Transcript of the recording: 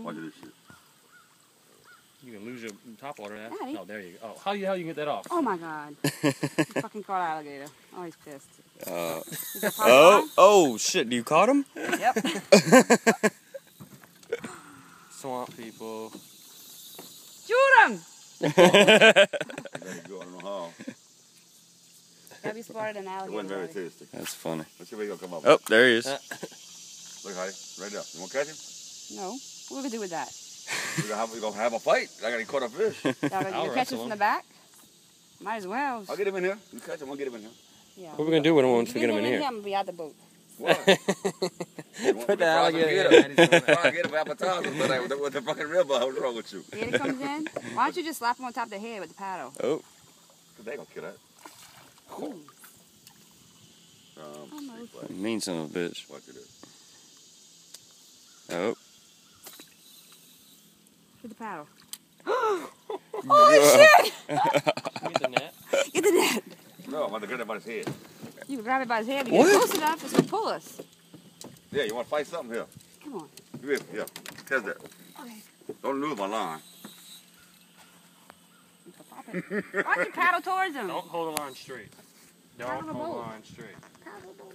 Watch this shit. You can lose your top water. Daddy. Oh, there you go. Oh, how you get that off? Oh my God. You fucking caught alligator. Oh, he's pissed. Oh shit! Do you caught him? Yep. Swamp people. Shoot him! There you go. I don't know how. Gotta be smarter than It alligator. wasn't very Daddy. tasty. That's funny. Let's see where he's gonna come up. Oh, there he is. Look, Heidi, right there. You want to catch him? No. What are we gonna do with that? We're gonna have a fight. I gotta caught a fish. You catch him from the back? Might as well. I'll get him in here. You catch him, I'll get him in here. Yeah. What are we gonna do with him once we get him in here? I'm gonna be out the boat. What? Put the alligator. I'll get him for appetizers with the fucking rib. What's wrong with you? Here he comes in. Why don't you just slap him on top of the head with the paddle? Oh. They ain't gonna kill that. Mean son of a bitch. Watch it. Oh. With the paddle. Oh shit! Get the net. Get the net. No, I'm gonna get him by his head. You can grab it by his head. If you get close enough, it's gonna pull us. Yeah, you wanna fight something here? Come on. Yeah, catch that. Okay. Don't lose my line. Why don't you paddle towards him? Don't hold the line straight. Don't hold the line straight. Paddle boat.